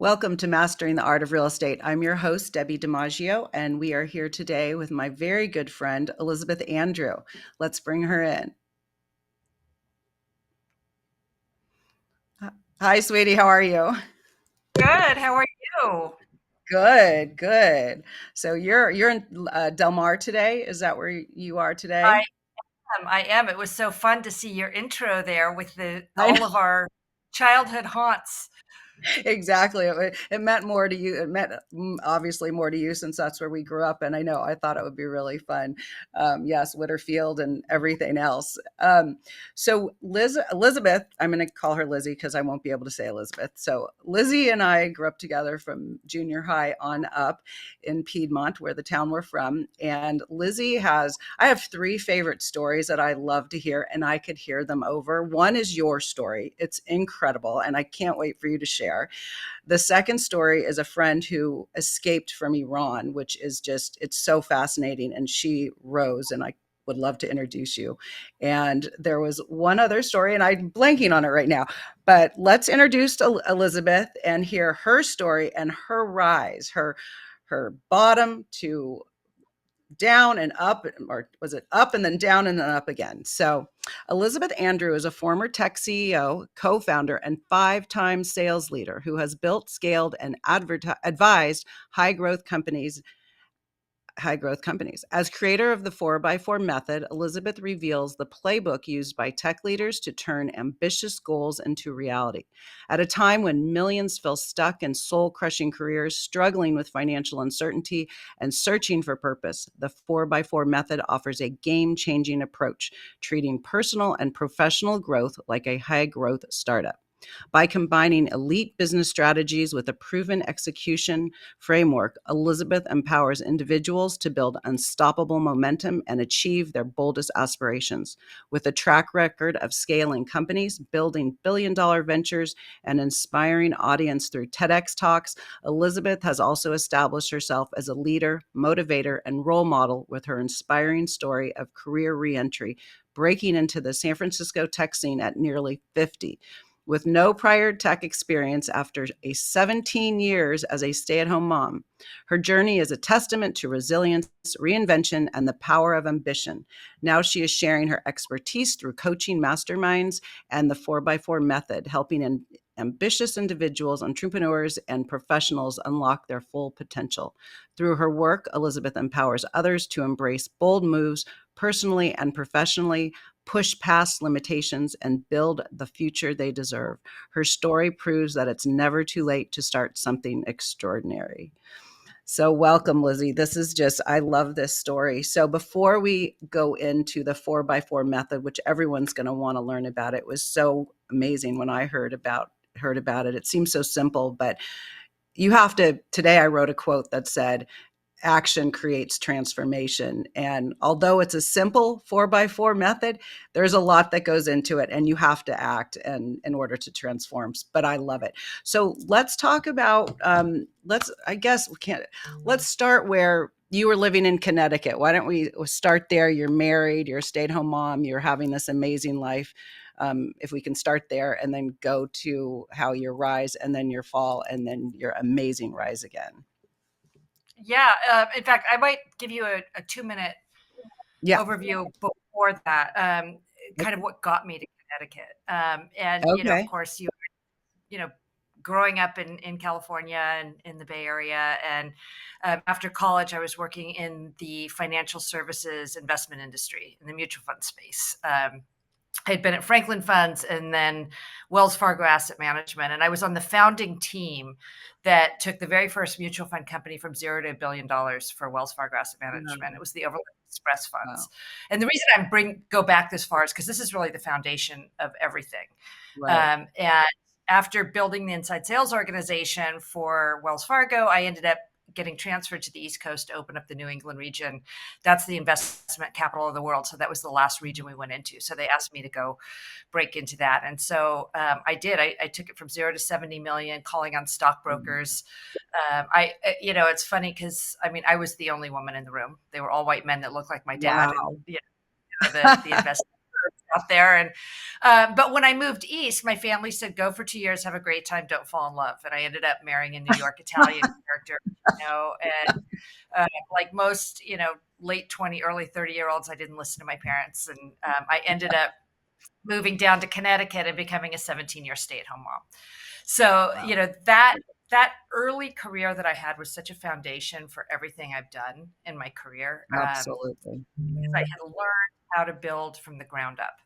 Welcome to Mastering the Art of Real Estate. I'm your host, Debbie DiMaggio, and we are here today with my very good friend, Elizabeth Andrew. Let's bring her in. Hi, sweetie. How are you? Good. How are you? Good, good. So you're in Del Mar today. Is that where you are I today? am. I am. It was so fun to see your intro there with the I know. all of our childhood haunts. Exactly. It meant more to you. It meant obviously more to you since that's where we grew up. And I thought it would be really fun. Yes, Whitterfield and everything else. So Elizabeth, I'm going to call her Lizzie because I won't be able to say Elizabeth. So Lizzie and I grew up together from junior high on up in Piedmont, where the town we're from. And I have three favorite stories that I love to hear, and I could hear them over. One is your story. It's incredible, and I can't wait for you to share. The second story is a friend who escaped from Iran, which is it's so fascinating. And she rose, and I would love to introduce you. And there was one other story, and I'm blanking on it right now, but let's introduce Elizabeth and hear her story and her rise, her bottom to down and up, or was it up and then down and then up again? So, Elizabeth Andrew is a former tech CEO, co founder, and 5-time sales leader who has built, scaled, and advised high growth companies. As creator of the 4x4 method, Elizabeth reveals the playbook used by tech leaders to turn ambitious goals into reality. At a time when millions feel stuck in soul crushing careers, struggling with financial uncertainty, and searching for purpose, the 4x4 method offers a game changing approach, treating personal and professional growth like a high growth startup. By combining elite business strategies with a proven execution framework, Elizabeth empowers individuals to build unstoppable momentum and achieve their boldest aspirations. With a track record of scaling companies, building billion-dollar ventures, and inspiring audience through TEDx talks, Elizabeth has also established herself as a leader, motivator, and role model with her inspiring story of career reentry, breaking into the San Francisco tech scene at nearly 50. With no prior tech experience after a 17 years as a stay-at-home mom. Her journey is a testament to resilience, reinvention, and the power of ambition. Now she is sharing her expertise through coaching masterminds and the 4x4 method, helping ambitious individuals, entrepreneurs, and professionals unlock their full potential. Through her work, Elizabeth empowers others to embrace bold moves personally and professionally, push past limitations, and build the future they deserve. Her story proves that it's never too late to start something extraordinary. So, welcome, Lizzie. I love this story. So, before we go into the 4x4 method, which everyone's going to want to learn about, it was so amazing when I heard about it. It seems so simple, but today I wrote a quote that said, action creates transformation. And although it's a simple 4x4 method, there's a lot that goes into it, and you have to act in order to transform. But I love it. So let's talk about, let's start where you were living in Connecticut. Why don't we start there? You're married, you're a stay at home mom, you're having this amazing life. If we can start there and then go to how your rise and then your fall and then your amazing rise again. Yeah. In fact, I might give you a 2-minute Yeah. overview before that. Kind of what got me to Connecticut. And of Okay. course, you know, growing up in California and in the Bay Area, and after college, I was working in the financial services investment industry in the mutual fund space. I had been at Franklin Funds and then Wells Fargo Asset Management. And I was on the founding team that took the very first mutual fund company from zero to $1 billion for Wells Fargo Asset Management. Wow. It was the Overland Express Wow. funds. And the reason go back this far is because this is really the foundation of everything. Right. And after building the inside sales organization for Wells Fargo, I ended up getting transferred to the East Coast to open up the New England region. That's the investment capital of the world. So that was the last region we went into. So they asked me to go break into that. And so I did. I took it from 0 to 70 million, calling on stockbrokers. It's funny because I was the only woman in the room. They were all white men that looked like my dad, and Wow. the investment. out there. And but when I moved east, my family said, "Go for 2 years, have a great time, don't fall in love." And I ended up marrying a New York Italian character, and like most, late 20, early 30-year-olds, I didn't listen to my parents, and I ended up moving down to Connecticut and becoming a 17-year stay-at-home mom. So, Wow. that early career that I had was such a foundation for everything I've done in my career, Absolutely. because I had learned how to build from the ground up.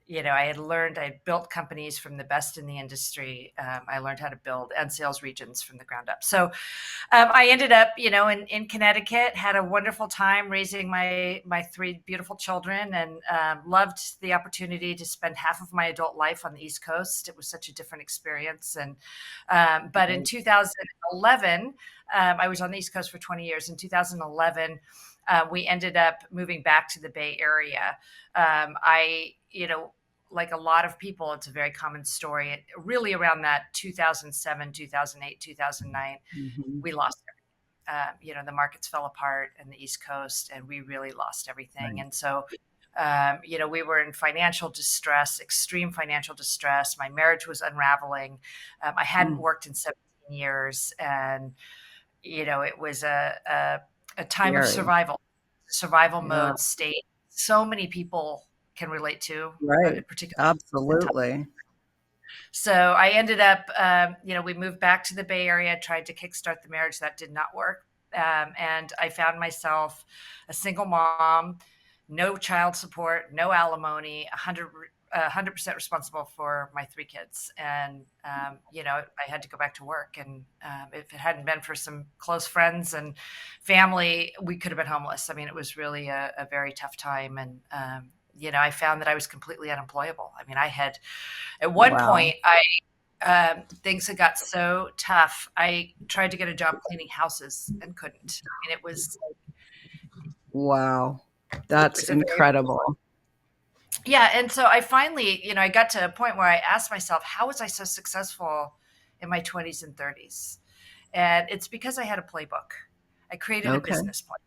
I had built companies from the best in the industry. I learned how to build and sales regions from the ground up. So I ended up, in Connecticut, had a wonderful time raising my three beautiful children, and loved the opportunity to spend half of my adult life on the East Coast. It was such a different experience. And but in Right. 2011, I was on the East Coast for 20 years. In 2011, we ended up moving back to the Bay Area. Like a lot of people, it's a very common story. Really around that 2007, 2008, 2009, Mhm. we lost the markets fell apart in the East Coast, and we really lost everything. Right. And so, we were in financial distress, extreme financial distress. My marriage was unraveling. I hadn't Mm. worked in 17 years, and it was a time of Scary. survival Yeah. mode state. So many people can relate to, Right. particularly in time. Absolutely. So I ended up, we moved back to the Bay Area, tried to kickstart the marriage. That did not work. And I found myself a single mom, no child support, no alimony, 100% responsible for my three kids. And, I had to go back to work. And if it hadn't been for some close friends and family, we could have been homeless. I mean, it was really a very tough time. And, I found that I was completely unemployable. I mean, at one Wow. point, things had got so tough. I tried to get a job cleaning houses and couldn't. I mean, Wow. it That's was a very incredible. yeah. And so I finally, I got to a point where I asked myself, how was I so successful in my 20s and 30s? And it's because I had a playbook. I created a Okay. business plan.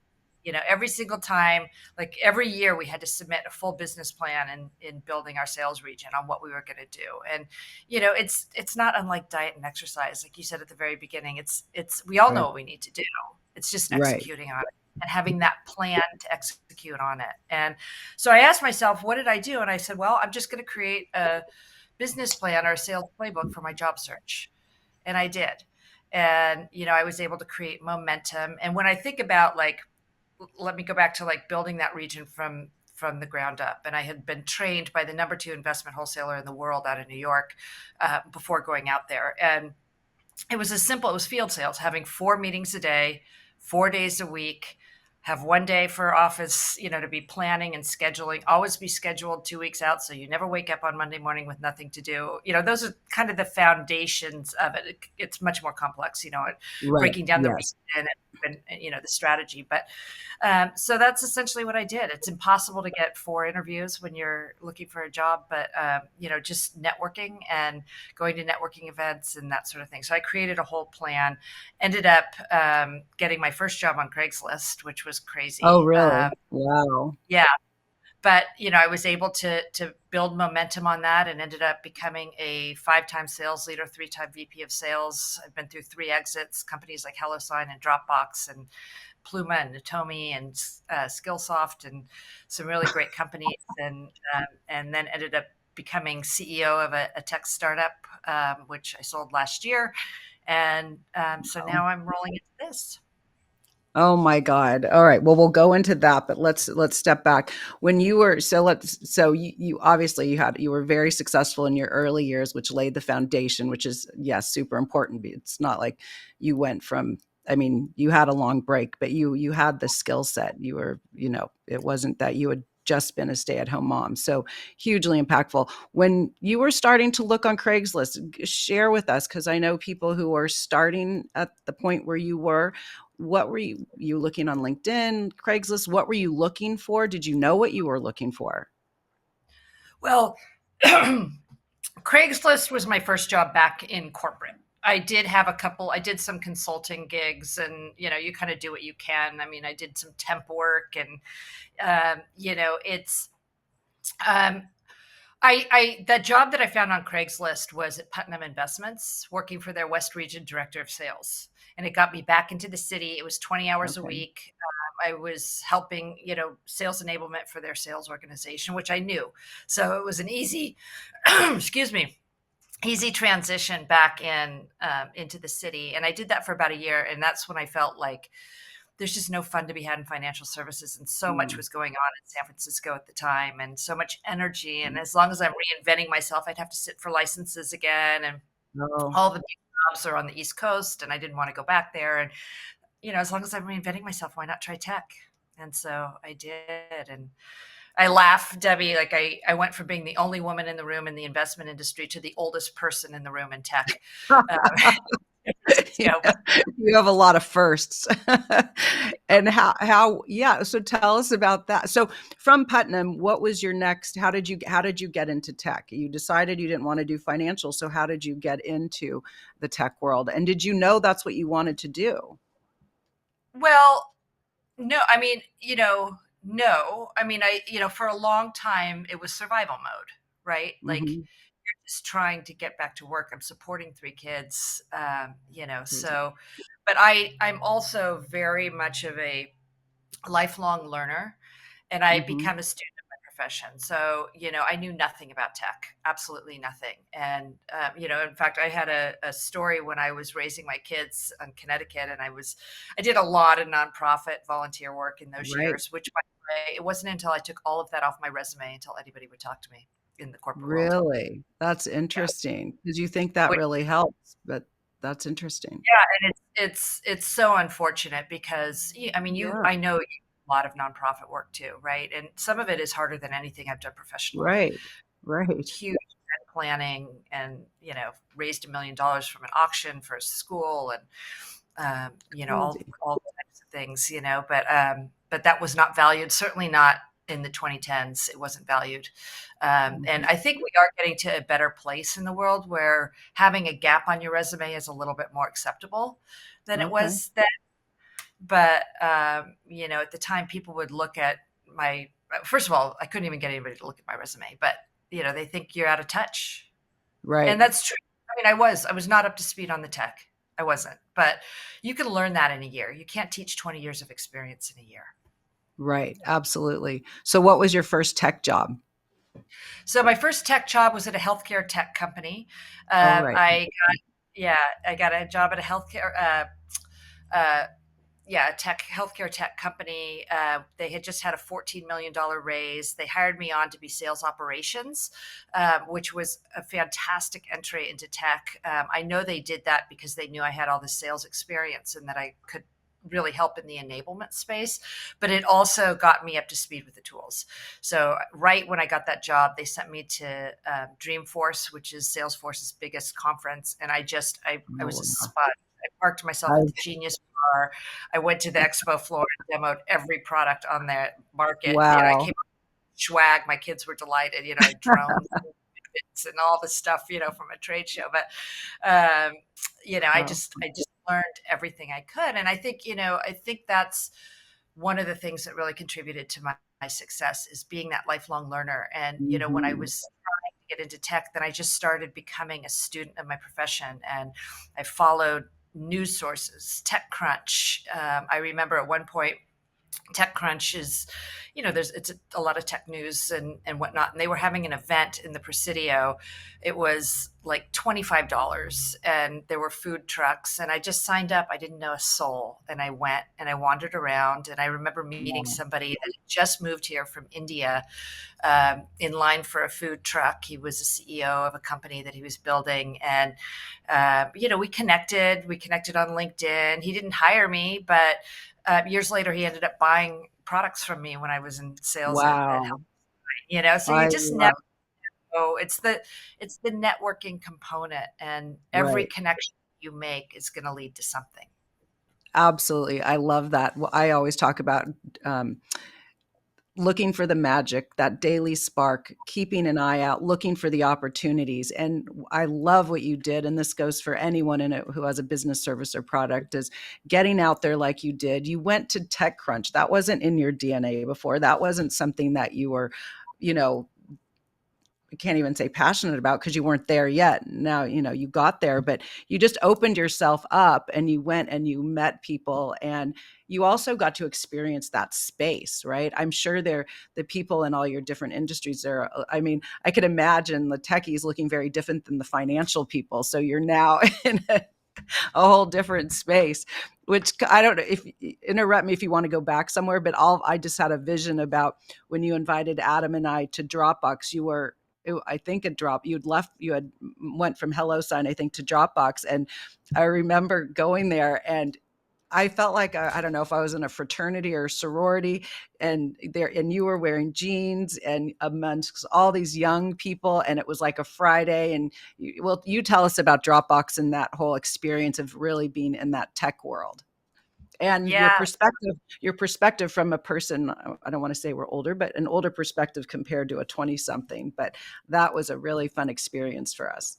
Every single time, like every year, we had to submit a full business plan in building our sales region on what we were going to do. And it's not unlike diet and exercise, like you said at the very beginning. It's we all know Right. what we need to do. It's just Right. executing on it and having that plan to execute on it. And so I asked myself, what did I do? And I said, well, I'm just going to create a business plan or a sales playbook for my job search. And I did. And I was able to create momentum. And when I think about, like, let me go back to like building that region from the ground up. And I had been trained by the number two investment wholesaler in the world out of New York, before going out there. And it was as simple. It was field sales, having 4 meetings a day, 4 days a week, have one day for office, to be planning and scheduling, always be scheduled 2 weeks out. So you never wake up on Monday morning with nothing to do. Those are kind of the foundations of it. It's much more complex, Right. breaking down the Yes. region and the strategy. But so that's essentially what I did. It's impossible to get 4 interviews when you're looking for a job, but just networking and going to networking events and that sort of thing. So I created a whole plan. Ended up getting my first job on Craigslist, which was Oh, crazy. really? Wow. Yeah, but I was able to build momentum on that, and ended up becoming a 5-time sales leader, 3-time VP of sales. I've been through 3 exits, companies like HelloSign and Dropbox and Pluma and Natomi and Skillsoft, and some really great companies, and then ended up becoming CEO of a tech startup, which I sold last year, and so now I'm rolling into this. Oh my God. All right. Well, we'll go into that, but let's step back. When you were so you obviously you were very successful in your early years, which laid the foundation, which is yes, super important. It's not like you went from I mean, you had a long break, but you had the skill set. You were, it wasn't that you had just been a stay-at-home mom. So hugely impactful. When you were starting to look on Craigslist, share with us because I know people who are starting at the point where you were. What were you looking on LinkedIn, Craigslist? What were you looking for? Did you know what you were looking for? Well, Craigslist was my first job back in corporate. I did have a couple, I did some consulting gigs, and, you kind of do what you can. I mean, I did some temp work, and, it's Um, I that job that I found on Craigslist was at Putnam Investments, working for their West Region Director of Sales, and it got me back into the city. It was 20 hours a Okay. week. I was helping, sales enablement for their sales organization, which I knew. So it was an easy, excuse me, easy transition back into the city. And I did that for about a year, and that's when I felt like there's just no fun to be had in financial services, and so much Mm. was going on in San Francisco at the time, and so much energy, and as long as I'm reinventing myself, I'd have to sit for licenses again, and Oh, all the big jobs are on the East Coast, and I didn't want to go back there, and as long as I'm reinventing myself, why not try tech? And so I did, and I laugh, Debbie, like I went from being the only woman in the room in the investment industry to the oldest person in the room in tech. uh, San yeah, Francisco. you have a lot of firsts. And yeah, so tell us about that. So from Putnam, what was your next, how did you get into tech? You decided you didn't want to do financial, so how did you get into the tech world? And did you know that's what you wanted to do? Well, no, I mean, no. I mean, for a long time it was survival mode, right? Like Mhm. just trying to get back to work. I'm supporting three kids, Crazy. so, but I'm also very much of a lifelong learner, and I Mhm. become a student of my profession. So, I knew nothing about tech, absolutely nothing. And, in fact, I had a story when I was raising my kids in Connecticut, and I did a lot of nonprofit volunteer work in those Right. years, which, by the way, it wasn't until I took all of that off my resume until anybody would talk to me in the corporate world. Really? That's Yeah. interesting because you think that really helps, but that's interesting. Yeah, and it's so unfortunate because I mean, Yeah. I know you do a lot of nonprofit work too, right? And some of it is harder than anything I've done professionally. Right. Right. Huge event planning, and raised $1 million from an auction for a school, and Crazy. all types of things, but that was not valued. Certainly not in the 2010s. It wasn't valued, and Mhm. I think we are getting to a better place in the world where having a gap on your resume is a little bit more acceptable than it Okay. was then. But at the time, people would look at my. First of all, I couldn't even get anybody to look at my resume, but they think you're out of touch, and Right. that's true. I mean, I was not up to speed on the tech. I wasn't, but you can learn that in a year. You can't teach 20 years of experience in a year. Right. Absolutely. So what was your first tech job? So my first tech job was at a healthcare tech company. Oh, right. Yeah, I got a job at a healthcare, uh, yeah, healthcare tech company. They had just had a $14 million raise. They hired me on to be sales operations, which was a fantastic entry into tech. I know they did that because they knew I had all the sales experience and that I could really help in the enablement space, but it also got me up to speed with the tools. So right when I got that job, they sent me to Dreamforce, which is Salesforce's biggest conference, and I was Oh, a wow. sponge. I parked myself at the Genius Bar. I went to the expo floor and demoed every product on the market. I Wow. came up with swag. My kids were delighted. I had drones and all the stuff, from a trade show. But Wow. I just learned everything I could, and I think that's one of the things that really contributed to my success is being that lifelong learner. And when I Mhm. was trying to get into tech, then I just started becoming a student of my profession, and I followed news sources, TechCrunch. I remember at one point TechCrunch is, it's a lot of tech news and whatnot. And they were having an event in the Presidio. It was like $25, and there were food trucks. And I just signed up. I didn't know a soul. And I went and I wandered around. And I remember meeting Wow. somebody that had just moved here from India, in line for a food truck. He was a CEO of a company that he was building. And, we connected. We connected on LinkedIn. He didn't hire me, but years later, he ended up buying products from me when I was in sales at Health. Wow. So you I just never love know. It's the networking component, and every right. connection you make is going to lead to something. Absolutely. I love that. Well, I always talk about, um, looking for the magic, that daily spark, keeping an eye out, looking for the opportunities. And I love what you did. And this goes for anyone in it who has a business, service, or product, is getting out there like you did. You went to TechCrunch. That wasn't in your DNA before. That wasn't something that you were you know, I can't even say passionate about because you weren't there yet. Now, you got there, but you just opened yourself up and you went and you met people, and you also got to experience that space, right? I'm sure the people in all your different industries there. I mean, I could imagine the techies looking very different than the financial people. So you're now in a whole different space, which I don't know if interrupt me if you want to go back somewhere, but I just had a vision about when you invited Adam and I to Dropbox. You were, I think, you had went from HelloSign, I think, to Dropbox. And I remember going there, and I felt like I don't know if I was in a fraternity or a sorority, and you were wearing jeans and amongst all these young people, and it was like a Friday. And you tell us about Dropbox and that whole experience of really being in that tech world, and Yeah. your perspective from a person. I don't want to say we're older, but an older perspective compared to a 20 something. But that was a really fun experience for us.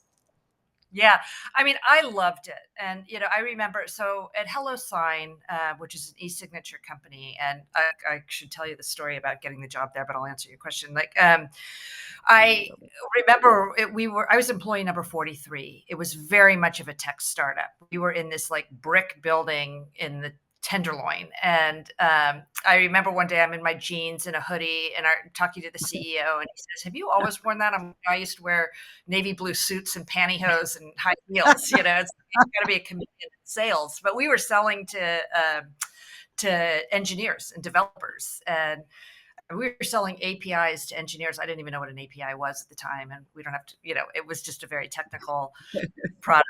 Yeah, I mean, I loved it, and I remember. So at HelloSign, which is an e-signature company, and I should tell you the story about getting the job there, but I'll answer your question. Like, I remember I was employee number 43. It was very much of a tech startup. We were in this like brick building in the Tenderloin, and I remember one day I'm in my jeans and a hoodie, and I'm talking to the CEO, and he says, "Have you always worn that?" I used to wear navy blue suits and pantyhose and high heels. It's got to be a commitment in sales. But we were selling to engineers and developers, and we were selling APIs to engineers. I didn't even know what an API was at the time, and we don't have to. It was just a very technical product.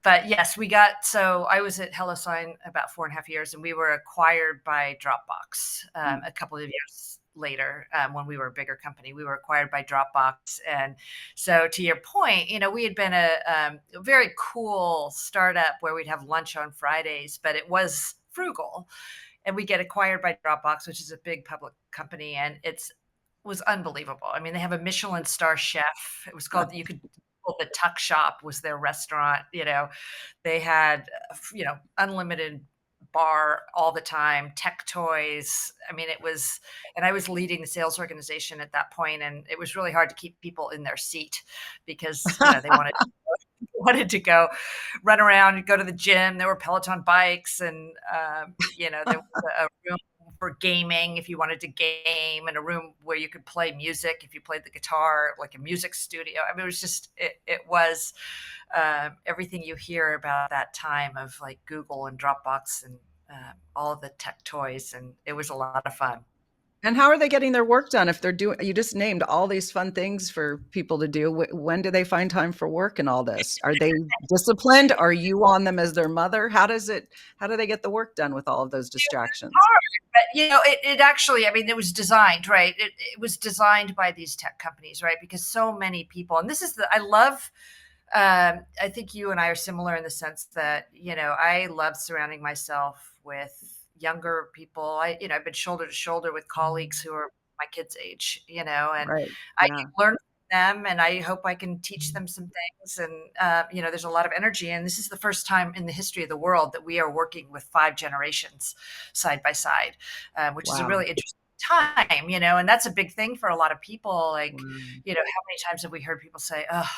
But yes, so I was at HelloSign about 4.5 years, and we were acquired by Dropbox a couple of years later. When we were a bigger company, we were acquired by Dropbox. And so to your point, we had been a very cool startup where we'd have lunch on Fridays, but it was frugal. And we get acquired by Dropbox, which is a big public company, and was unbelievable. I mean, they have a Michelin star chef. It was called, you could, the Tuck Shop was their restaurant. They had, unlimited bar all the time, tech toys. I mean, and I was leading the sales organization at that point, and it was really hard to keep people in their seat because, they wanted to go run around and go to the gym. There were Peloton bikes, and there was a room for gaming if you wanted to game, and a room where you could play music if you played the guitar, like a music studio. I mean, it was just it was everything you hear about that time of like Google and Dropbox and all of the tech toys, and it was a lot of fun. And how are they getting their work done if they're doing, you just named all these fun things for people to do. When do they find time for work and all this? Are they disciplined? Are you on them as their mother? How do they get the work done with all of those distractions? But it actually, I mean, it was designed, right? It was designed by these tech companies, right? Because so many people, and this is I love, I think you and I are similar in the sense that, I love surrounding myself with younger people. I've been shoulder to shoulder with colleagues who are my kids' age, and Right. I Yeah. learn from them, and I hope I can teach them some things. And, there's a lot of energy. And this is the first time in the history of the world that we are working with 5 generations side by side, which is a Wow. really interesting time, and that's a big thing for a lot of people. Like, Wow. how many times have we heard people say, oh,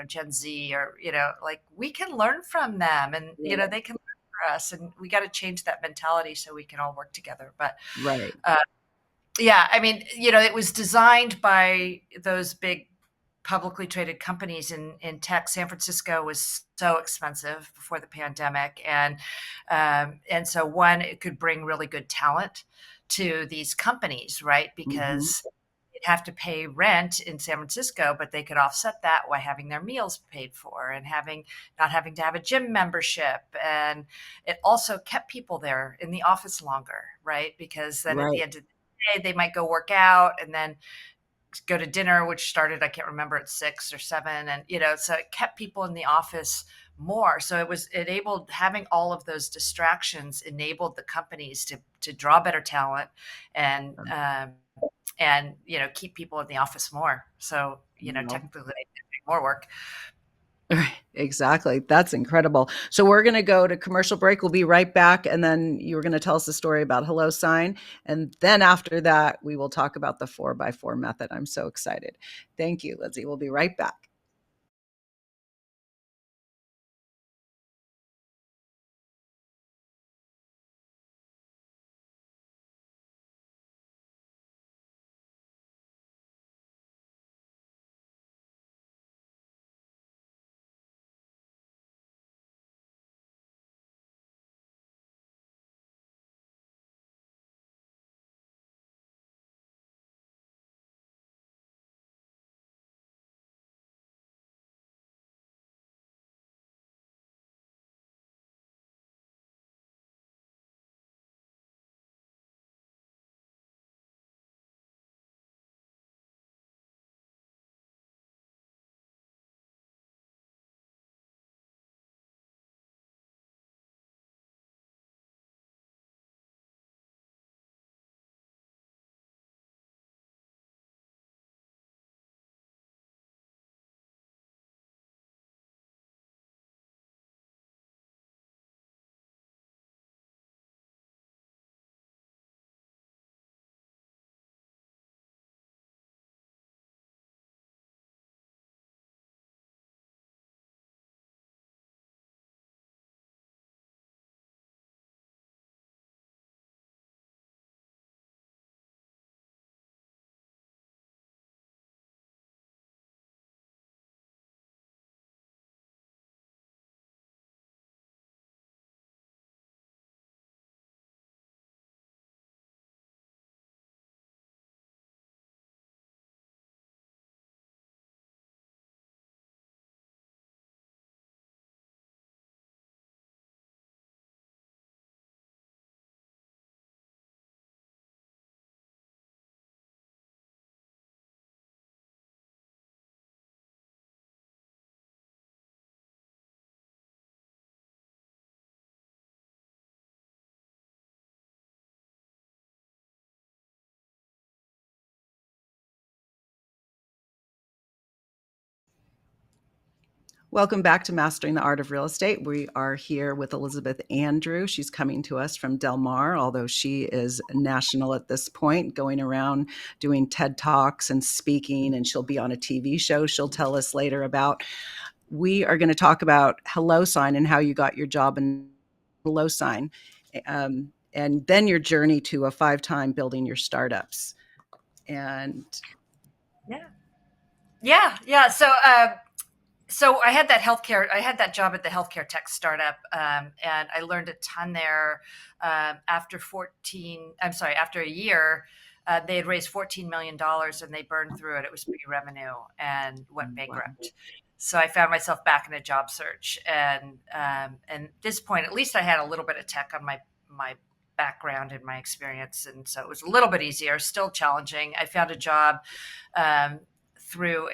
Gen Z, or, like, we can learn from them, and, Yeah. they can learn for us, and we got to change that mentality so we can all work together. But, Right. uh, yeah, I mean, it was designed by those big publicly traded companies in tech. San Francisco was so expensive before the pandemic, and so one, it could bring really good talent to these companies, right? Hmm. Because they'd have to pay rent in San Francisco, but they could offset that by having their meals paid for and not having to have a gym membership. And it also kept people there in the office longer, right? Because then at the Right. end of the day, they might go work out and then go to dinner, which started, I can't remember, at 6 or 7. And, so it kept people in the office more. So having all of those distractions enabled the companies to draw better talent and, keep people in the office more. So, Wow. technically they did more work. Right. Exactly. That's incredible. So we're going to go to commercial break. We'll be right back. And then you were going to tell us the story about Hello Sign. And then after that, we will talk about the 4x4 method. I'm so excited. Thank you, Lizzie. We'll be right back. Welcome back to Mastering the Art of Real Estate. We are here with Elizabeth Andrew. She's coming to us from Del Mar, although she is national at this point, going around doing TED Talks and speaking, and she'll be on a TV show she'll tell us later about. We are going to talk about Hello Sign and how you got your job in Hello Sign, and then your journey to a 5-time building your startups. And Yeah. Yeah. Yeah. So I had that job at the healthcare tech startup, and I learned a ton there. After a year, they had raised $14 million and they burned through it. It was pre-revenue and went wow. bankrupt. So I found myself back in a job search, and at this point, at least I had a little bit of tech on my background and my experience, and so it was a little bit easier. Still challenging. I found a job um, through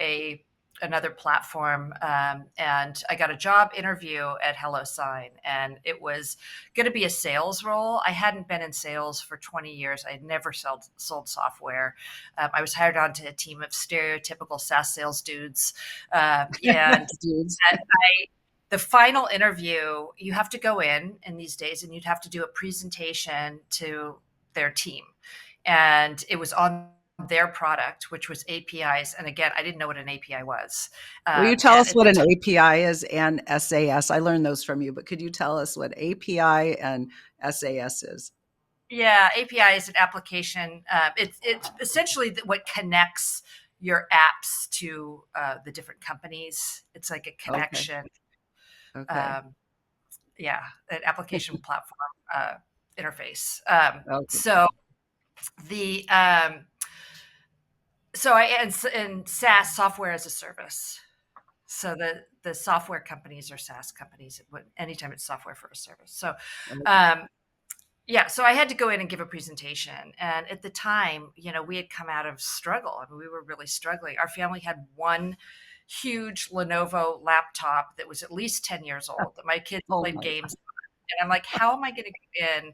another platform, and I got a job interview at HelloSign, and it was going to be a sales role. I hadn't been in sales for 20 years. I had never sold software. I was hired onto a team of stereotypical SaaS sales dudes, and Dudes. the final interview, you have to go in these days, and you'd have to do a presentation to their team, and it was on their product, which was APIs. And again, I didn't know what an API was. Will you tell And us at what the an time, API is and SAS? I learned those from you, but could you tell us what API and SAS is? yeah, API is an application. It's essentially what connects your apps to the different companies. It's like a Okay. connection. Okay. Um, yeah, an application platform interface. Okay. The so I and SaaS, software as a service. So the software companies are SaaS companies. Anytime it's software for a service. So Okay. um, yeah, so I had to go in and give a presentation, and at the time, we had come out of struggle. I mean, we were really struggling. Our family had one huge Lenovo laptop that was at least 10 years old that my kids Oh played my. games on. And I'm like, how am I going to go in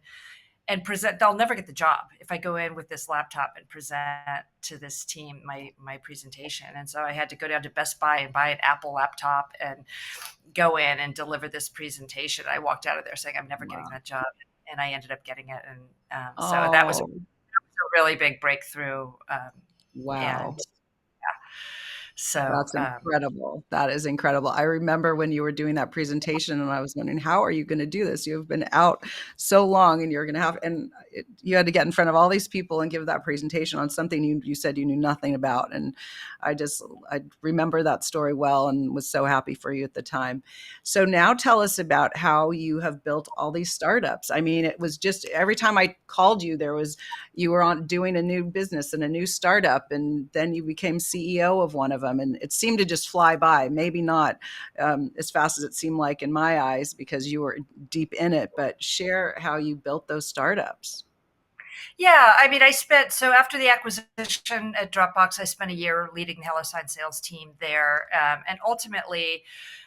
and present. They'll never get the job if I go in with this laptop and present to this team my presentation. And so I had to go down to Best Buy and buy an Apple laptop and go in and deliver this presentation. I walked out of there saying I'm never getting Wow. that job, and I ended up getting it. And so that was a Oh, really big breakthrough. And wow. so That's incredible. That is incredible. I remember when you were doing that presentation and I was wondering, how are you going to do this? You've been out so long and you're going to have, and you had to get in front of all these people and give that presentation on something you said you knew nothing about. And I remember that story well and was so happy for you at the time. So now tell us about how you have built all these startups. I mean, it was just every time I called you, you were on doing a new business and a new startup, and then you became CEO of one of them, and it seemed to just fly by. Maybe not as fast as it seemed like in my eyes because you were deep in it, but share how you built those startups. yeah, I mean, so after the acquisition at Dropbox, I spent a year leading the HelloSign sales team there. And ultimately,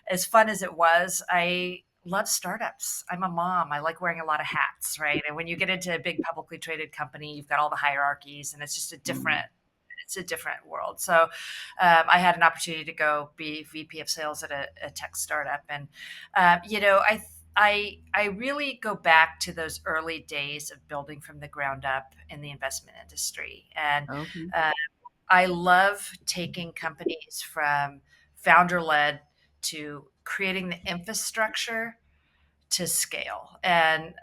as fun as it was, I love startups. I'm a mom. I like wearing a lot of hats, right? And when you get into a big publicly traded company, you've got all the hierarchies, and it's just Mm. it's a different world. So I had an opportunity to go be VP of sales at a tech startup, and I really go back to those early days of building from the ground up in the investment industry, and Okay. uh, I love taking companies from founder led to creating the infrastructure to scale. And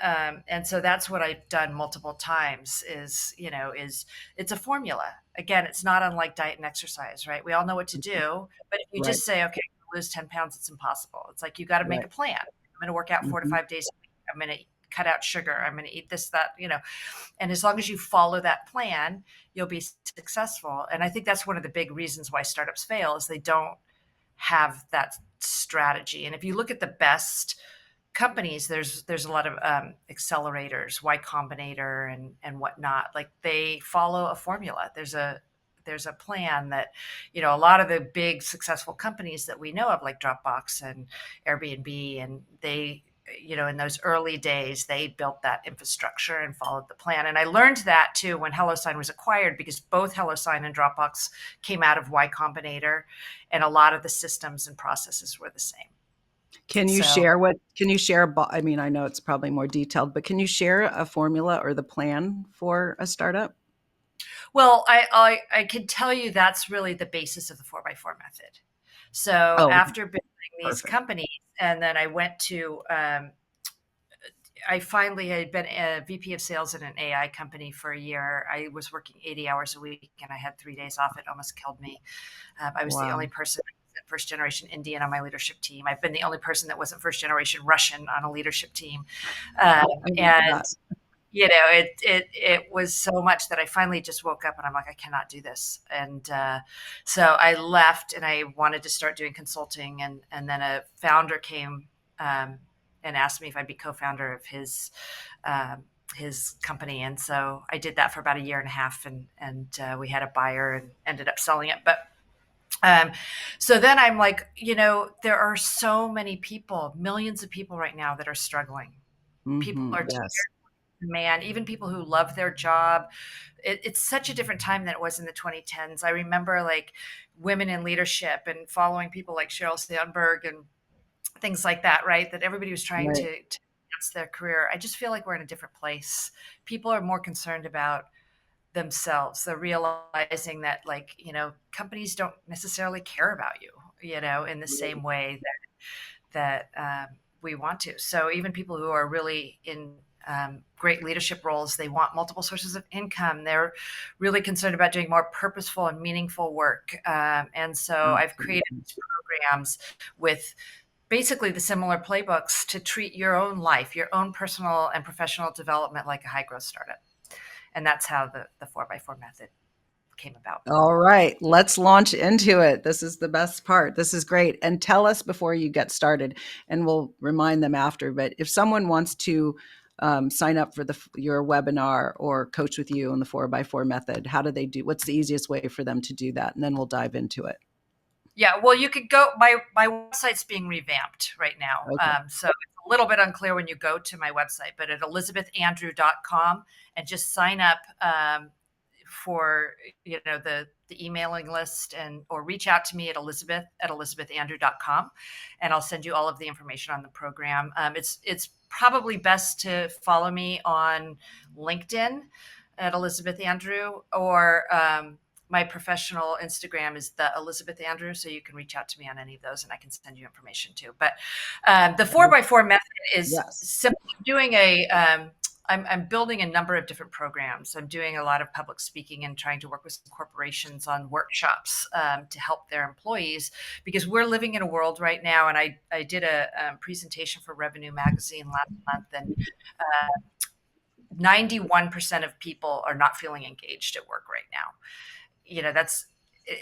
so that's what I've done multiple times. Is it's a formula. Again, it's not unlike diet and exercise, right? We all know what to Mhm. do, but if you Right. just say, okay, lose 10 pounds, it's impossible. It's like you got to make Right. a plan. I'm going to work out four to Hmm. 5 days a week. I'm going to cut out sugar. I'm going to eat this, that, and as long as you follow that plan, you'll be successful. And I think that's one of the big reasons why startups fail is they don't have that strategy. And if you look at the best companies, there's a lot of accelerators, Y Combinator and whatnot. Like they follow a formula. There's a plan that, a lot of the big successful companies that we know of, like Dropbox and Airbnb, and they, in those early days, they built that infrastructure and followed the plan. And I learned that too when HelloSign was acquired, because both HelloSign and Dropbox came out of Y Combinator, and a lot of the systems and processes were the same. So, Can you share, I mean, I know it's probably more detailed, but can you share a formula or the plan for a startup? well, I can tell you that's really the basis of the 4x4 method. So Oh, okay. after building these Perfect. companies, and then I went to, I finally had been a VP of sales at an AI company for a year. I was working 80 hours a week and I had 3 days off. It almost killed me. I was the Wow. only person first generation Indian on my leadership team. I've been the only person that wasn't first generation Russian on a leadership team. Um, I love and that. it was so much that I finally just woke up and I'm like, I cannot do this. And so I left and I wanted to start doing consulting. And then a founder came and asked me if I'd be co-founder of his company. And so I did that for about a year and a half, and we had a buyer and ended up selling it. But um, so then I'm like, there are so many people, millions of people right now that are struggling. People Hmm. are Yes. man, even people who love their job. It's such a different time than it was in the 2010s. I remember like women in leadership and following people like Sheryl Sandberg and things like that, right? That everybody was trying to Right. advance their career. I just feel like we're in a different place. People are more concerned about themselves. They're realizing that, like, companies don't necessarily care about you, in the same Right. way that we want to. So even people who are really in great leadership roles, they want multiple sources of income. They're really concerned about doing more purposeful and meaningful work. And so I've created Absolutely. these programs with basically the similar playbooks to treat your own life, your own personal and professional development like a high growth startup. And that's how the 4x4 method came about. All right, let's launch into it. This is the best part. This is great. And tell us before you get started, and we'll remind them after. But if someone wants to sign up for your webinar or coach with you on the 4x4 method, how do they do? What's the easiest way for them to do that? And then we'll dive into it. Yeah, well, you could go. My website's being revamped right now, Okay. so it's a little bit unclear when you go to my website. But at elizabethandrew.com, and just sign up for the emailing list, and or reach out to me at elizabethandrew.com, and I'll send you all of the information on the program. It's probably best to follow me on LinkedIn at Elizabeth Andrew, or my professional Instagram is the Elizabeth Andrew, so you can reach out to me on any of those, and I can send you information too. But the 4x4 method is Yes. simply doing a. I'm building a number of different programs. I'm doing a lot of public speaking and trying to work with some corporations on workshops to help their employees, because we're living in a world right now. And I did a presentation for Revenue Magazine last month, and 91% of people are not feeling engaged at work right now. That's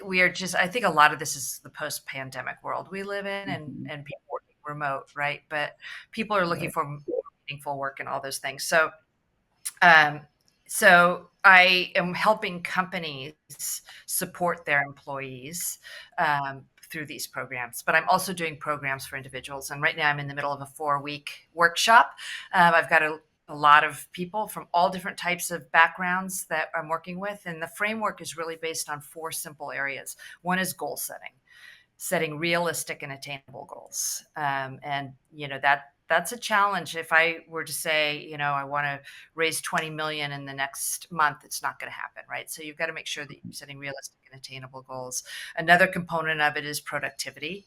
we are just I think a lot of this is the post-pandemic world we live in, Hmm. and people working remote, right? But people are looking Right. for meaningful work and all those things. Um, so I am helping companies support their employees through these programs, but I'm also doing programs for individuals. And right now I'm in the middle of a 4-week workshop. I've got a lot of people from all different types of backgrounds that I'm working with. And the framework is really based on 4 simple areas. One is goal setting realistic and attainable goals. And that's a challenge. If I were to say, I want to raise 20 million in the next month, it's not going to happen, right? So you've got to make sure that you're setting realistic and attainable goals. Another component of it is productivity.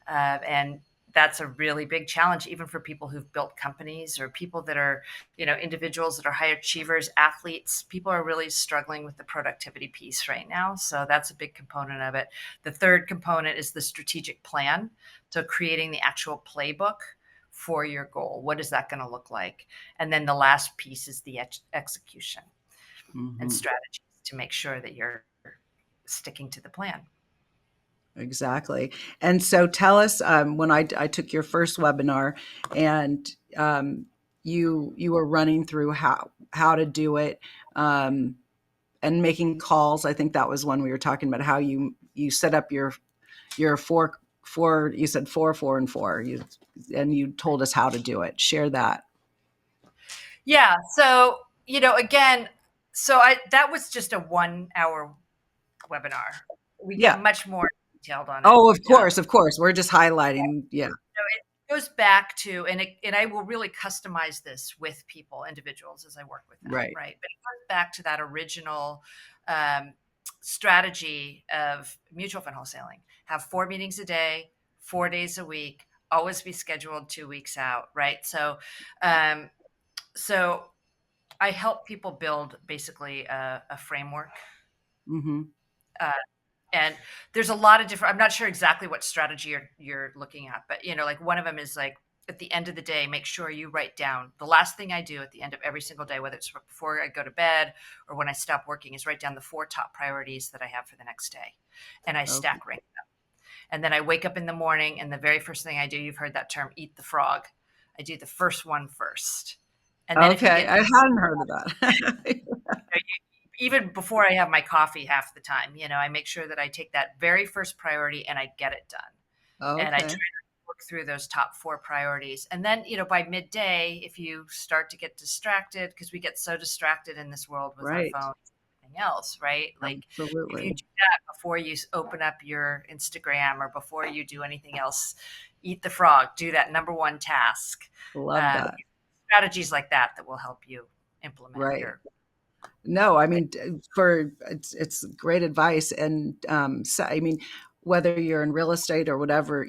And that's a really big challenge, even for people who've built companies, or people that are, individuals that are high achievers, athletes. People are really struggling with the productivity piece right now. So that's a big component of it. The third component is the strategic plan. So creating the actual playbook for your goal. What is that going to look like? And then the last piece is the execution and Hmm. strategies to make sure that you're sticking to the plan. Exactly. And so tell us, when I took your first webinar, and you were running through how to do it, um, and making calls. I think that was when we were talking about how you set up your four. You said 4, 4, and 4. And you told us how to do it. Share that. Yeah. So, again, so I that was just a 1 hour webinar. We get Yeah. much more detailed on it. Oh, of course, of course. We're just highlighting. Yeah. So it goes back to, and I will really customize this with people, individuals, as I work with them, Right. right? But it goes back to that original um, strategy of mutual fund wholesaling. Have 4 meetings a day, 4 days a week, always be scheduled 2 weeks out, right? Um, so I help people build basically a framework. Hmm. Uh, and there's a lot of different, I'm not sure exactly what strategy you're looking at, but like one of them is like, at the end of the day, make sure you write down the last thing I do at the end of every single day, whether it's before I go to bed or when I stop working, is write down the 4 top priorities that I have for the next day. And I Okay. stack rank them. And then I wake up in the morning, and the very first thing I do, you've heard that term, eat the frog. I do the first one first. And then if you Okay. get I hadn't heard of that. even before I have my coffee half the time, I make sure that I take that very first priority and I get it done. And I try Okay. to work through those top 4 priorities. And then, by midday, if you start to get distracted, because we get so distracted in this world with our Right. phones and everything else, right? Like, if you Absolutely. do that before you open up your Instagram or before you do anything else, eat the frog, do that number one task. Love Um, that. Strategies like that will help you implement Right. your. No, I mean, for it's great advice. And so, I mean, whether you're in real estate or whatever,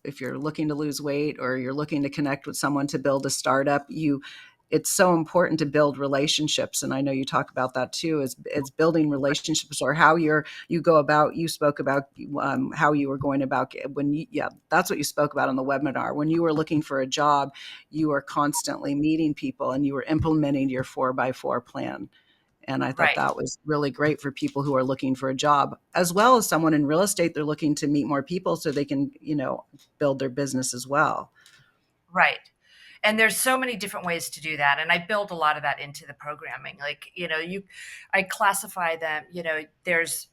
if you're looking to lose weight or you're looking to connect with someone to build a startup, it's so important to build relationships. And I know you talk about that too, is it's building relationships, or how you go about. You spoke about how you were going about when yeah, that's what you spoke about on the webinar. When you were looking for a job, you were constantly meeting people and you were implementing your 4x4 plan. And I thought Right. that was really great for people who are looking for a job, as well as someone in real estate. They're looking to meet more people so they can, build their business as well. Right. And there's so many different ways to do that. And I build a lot of that into the programming. Like, I classify them, there's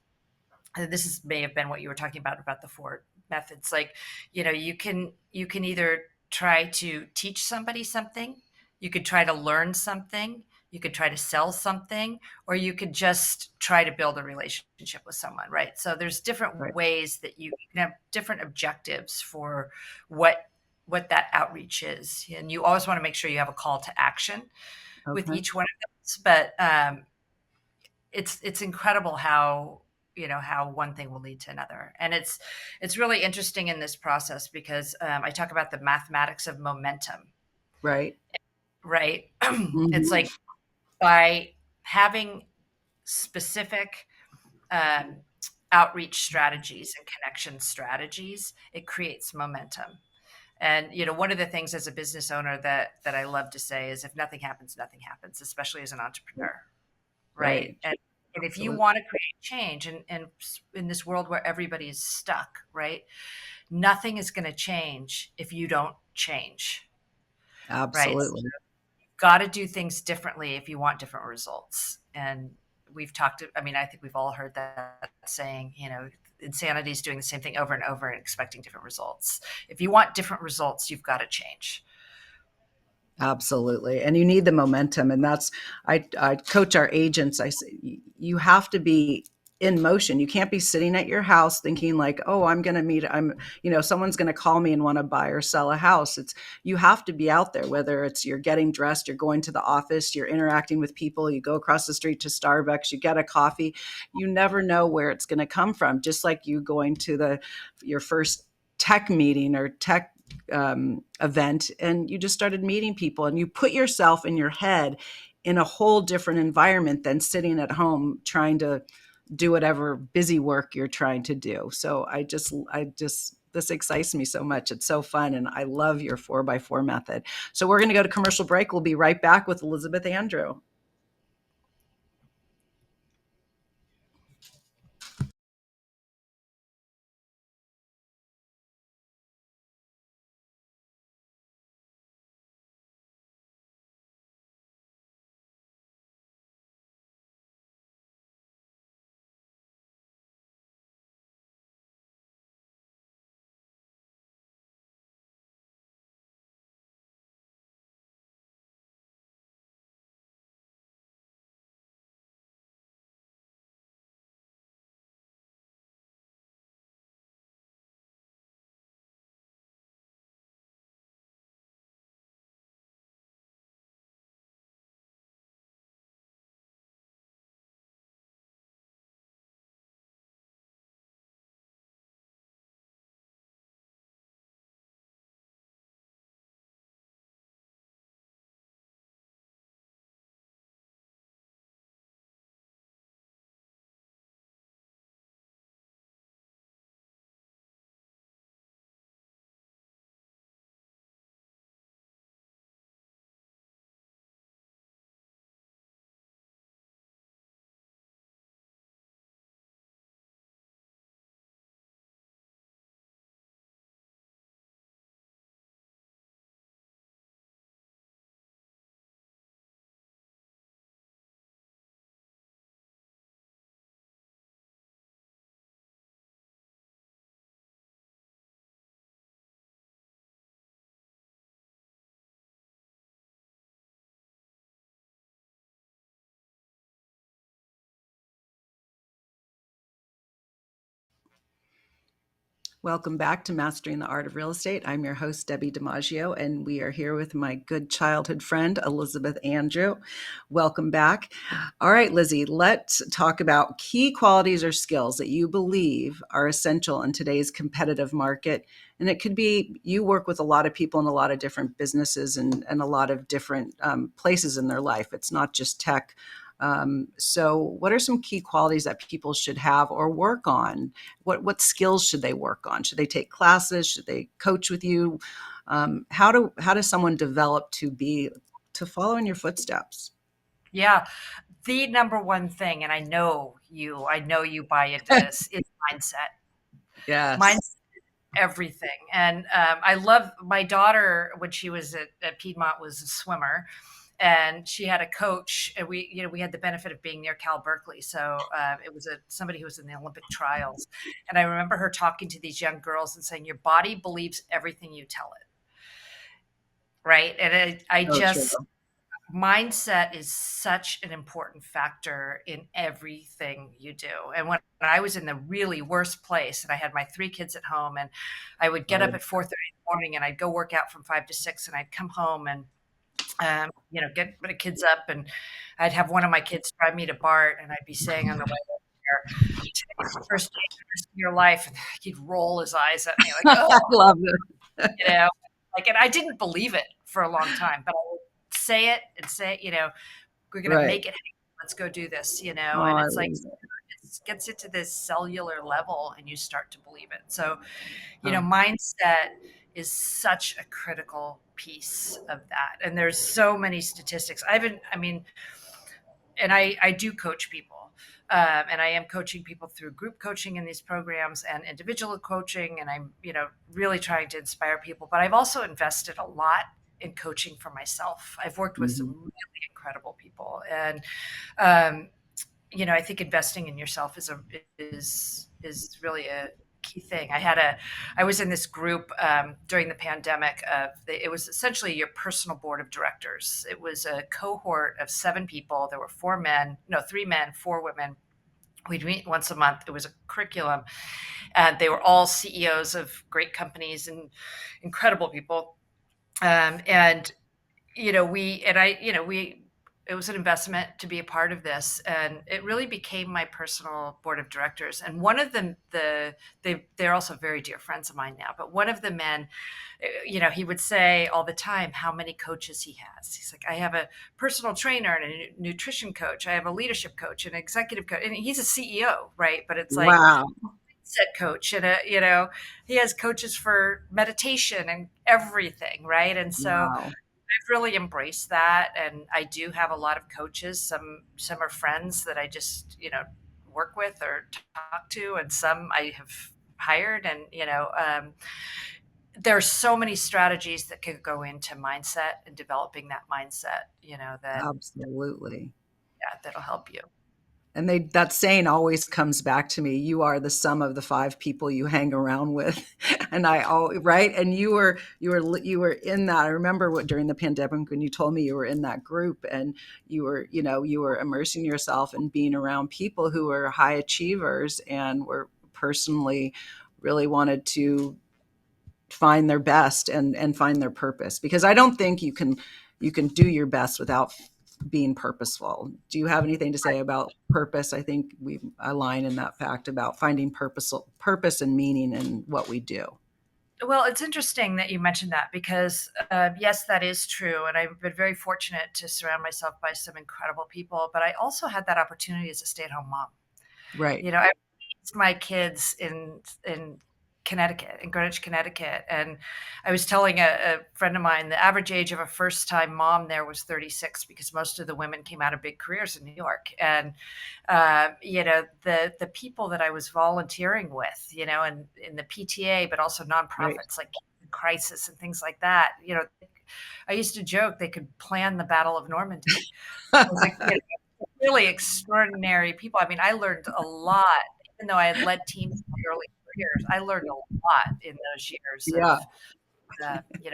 this may have been what you were talking about the four methods. Like, you can either try to teach somebody something, you could try to learn something, you could try to sell something, or you could just try to build a relationship with someone, right? So there's different Right. ways that you can have different objectives for what what that outreach is, and you always want to make sure you have a call to action with Okay. each one of those. But it's incredible how, how one thing will lead to another. And it's really interesting in this process because I talk about the mathematics of momentum, Right. right? It's Hmm. like by having specific um, outreach strategies and connection strategies, it creates momentum. And one of the things as a business owner that I love to say is, if nothing happens, nothing happens, especially as an entrepreneur, right? Right. And if you Absolutely. want to create change, and in this world where everybody is stuck, right? Nothing is going to change if you don't change, right? So Absolutely. you've got to do things differently if you want different results. And we've talked, I mean, I think we've all heard that saying, insanity is doing the same thing over and over and expecting different results. If you want different results, you've got to change. Absolutely. And you need the momentum. And that's, I coach our agents. I say, you have to be in motion. You can't be sitting at your house thinking like, oh, I'm going to meet, someone's going to call me and want to buy or sell a house. You have to be out there, whether it's you're getting dressed, you're going to the office, you're interacting with people, you go across the street to Starbucks, you get a coffee. You never know where it's going to come from. Just like you going to your first tech meeting or tech event, and you just started meeting people, and you put yourself in your head in a whole different environment than sitting at home trying to do whatever busy work you're trying to do. So this excites me so much. It's so fun. And I love your 4x4 method. So we're going to go to commercial break. We'll be right back with Elizabeth Andrew. Welcome back to Mastering the Art of Real Estate. I'm your host, Debbie DiMaggio, and we are here with my good childhood friend, Elizabeth Andrew. Welcome back. All right, Lizzie, let's talk about key qualities or skills that you believe are essential in today's competitive market. And it could be you work with a lot of people in a lot of different businesses and a lot of different places in their life. It's not just tech. So what are some key qualities that people should have or work on? What skills should they work on? Should they take classes? Should they coach with you? How does someone develop to follow in your footsteps? Yeah. The number one thing, and I know you buy into this, is mindset. Yes. Mindset everything. And I love my daughter when she was at Piedmont was a swimmer, and she had a coach, and we had the benefit of being near Cal Berkeley. So it was somebody who was in the Olympic trials. And I remember her talking to these young girls and saying, your body believes everything you tell it. Right. And I So true. just, mindset is such an important factor in everything you do. And when I was in the really worst place and I had my 3 kids at home, and I would get up Right. at 4:30 in the morning, and I'd go work out from 5 to 6, and I'd come home and get my kids up, and I'd have one of my kids drive me to BART, and I'd be saying on the way over there, today's the first day of the rest of your life. And he'd roll his eyes at me like, I oh, love it. you know, like, and I didn't believe it for a long time, but I would say it and say, we're going to Right. make it happen. Let's go do this, Oh, and I it's like, love it. it gets it to this cellular level and you start to believe it. So, Oh, mindset is such a critical piece of that. And there's so many statistics. And I do coach people. And I am coaching people through group coaching in these programs and individual coaching. And I'm, really trying to inspire people. But I've also invested a lot in coaching for myself. I've worked with some mhm. really incredible people. And, um, I think investing in yourself is really a key thing. I was in this group during the pandemic. It was essentially your personal board of directors. It was a cohort of 7 people. There were 4 men, no, 3 men, 4 women. We'd meet once a month. It was a curriculum, and they were all CEOs of great companies and incredible people. And we and I, we it was an investment to be a part of this, and it really became my personal board of directors. And one of them, they're also very dear friends of mine now. But one of the men, he would say all the time how many coaches he has. He's like, I have a personal trainer and a nutrition coach. I have a leadership coach, an executive coach, and he's a CEO, right? But it's like Wow. mindset coach, and he has coaches for meditation and everything, right? And so Wow. I've really embraced that, and I do have a lot of coaches. Some are friends that I just work with or talk to, and some I have hired. And there's so many strategies that could go into mindset and developing that mindset. That Absolutely. yeah, that'll help you. And that saying always comes back to me. You are the sum of the 5 people you hang around with. And right. And you were in that. I remember during the pandemic when you told me you were in that group, and you were immersing yourself and being around people who were high achievers and were personally really wanted to find their best and find their purpose, because I don't think you can do your best without being purposeful. Do you have anything to say about purpose? I think we align in that fact about finding purpose and meaning in what we do. Well, it's interesting that you mentioned that because, yes, that is true. And I've been very fortunate to surround myself by some incredible people. But I also had that opportunity as a stay at home mom. Right. I raised my kids in Connecticut, in Greenwich, Connecticut. And I was telling a friend of mine, the average age of a first time mom there was 36, because most of the women came out of big careers in New York. And, the people that I was volunteering with, and in the PTA, but also Right. nonprofits like Crisis and things like that, I used to joke they could plan the Battle of Normandy. I was like, really extraordinary people. I mean, I learned a lot, even though I had led teams in my early careers. I learned a lot in those years Yeah. of, being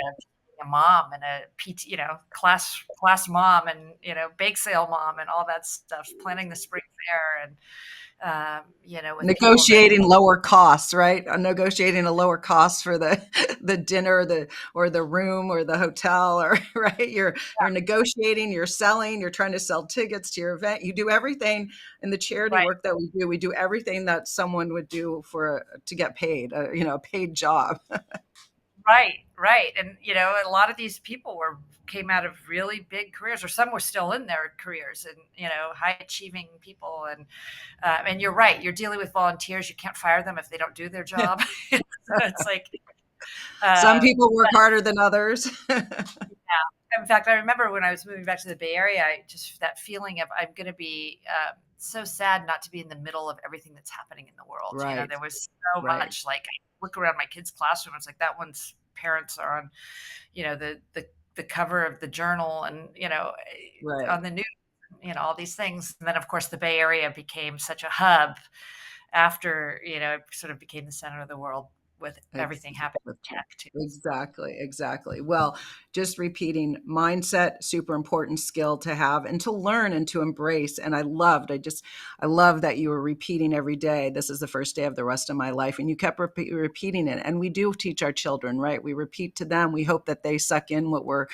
a mom and a PT, class mom, and bake sale mom, and all that stuff. Planning the spring fair, and with people that Negotiating lower costs, right? Negotiating a lower cost for the the dinner, or the room or the hotel, or right. You're negotiating, you're selling, you're trying to sell tickets to your event. You do everything in the charity right. work that we do. We do everything that someone would do to get paid, a paid job. Right, right. And a lot of these people came out of really big careers, or some were still in their careers, and high achieving people. And you're right. You're dealing with volunteers. You can't fire them if they don't do their job. It's like, Some uh, people work harder than others. yeah. In fact, I remember when I was moving back to the Bay Area, I just that feeling of I'm going to be so sad not to be in the middle of everything that's happening in the world. Right, There was so right. much, like, I look around my kids' classroom. It's like that one's parents are on, the the cover of the journal and, Right. on the news, all these things. And then, of course, the Bay Area became such a hub after, it sort of became the center of the world with everything happening in tech too. Exactly, exactly. Well, just repeating mindset, super important skill to have and to learn and to embrace. And I love that you were repeating every day. This is the first day of the rest of my life. And you kept repeating it. And we do teach our children, right? We repeat to them. We hope that they suck in what we're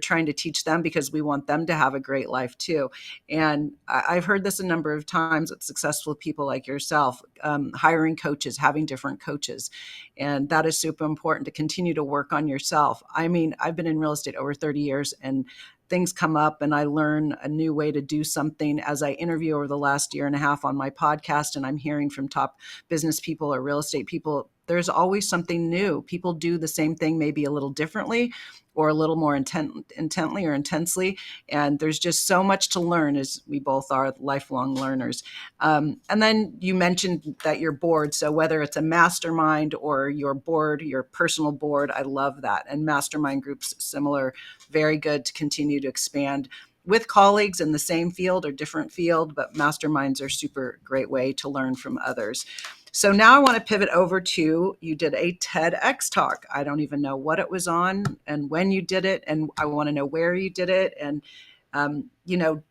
trying to teach them because we want them to have a great life too. And I've heard this a number of times with successful people like yourself, hiring coaches, having different coaches. And that is super important to continue to work on yourself. I mean, I've been in real estate over 30 years and things come up and I learn a new way to do something as I interview over the last year and a half on my podcast. And I'm hearing from top business people or real estate people, there's always something new. People do the same thing, maybe a little differently or a little more intently or intensely. And there's just so much to learn as we both are lifelong learners. And then you mentioned that you're bored. So whether it's a mastermind or your board, your personal board, I love that. And mastermind groups, similar, very good to continue to expand with colleagues in the same field or different field, but masterminds are super great way to learn from others. So now I want to pivot over to you did a TEDx talk. I don't even know what it was on and when you did it, and I want to know where you did it. And you know,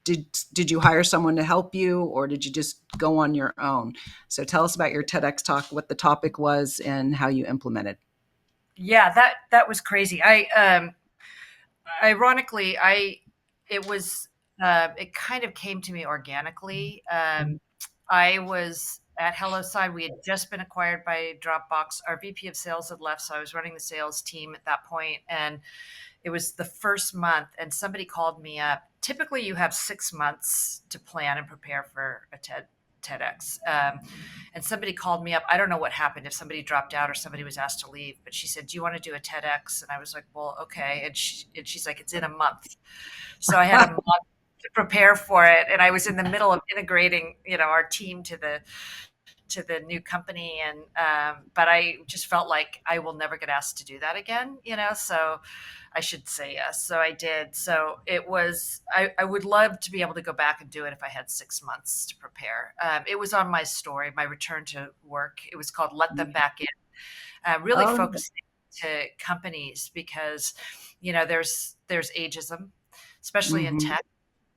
did you hire someone to help you or did you just go on your own? So tell us about your TEDx talk, what the topic was and how you implemented. Yeah, that was crazy. Ironically, it was, it kind of came to me organically. I was at HelloSign. We had just been acquired by Dropbox. Our VP of sales had left, so I was running the sales team at that point, and it was the first month, and somebody called me up. Typically, you have 6 months to plan and prepare for a TEDx. And somebody called me up. I don't know what happened, if somebody dropped out or somebody was asked to leave, but she said, "Do you want to do a TEDx?" And I was like, "Well, okay." And she's like, "It's in a month." So I had a month to prepare for it. And I was in the middle of integrating, our team to the new company. And, but I just felt like I will never get asked to do that again, so I should say yes. So I did. So it was, I would love to be able to go back and do it if I had 6 months to prepare. It was on my story, my return to work. It was called Let Them Back In, really Oh, focusing to companies because, there's ageism, especially in mm-hmm. tech.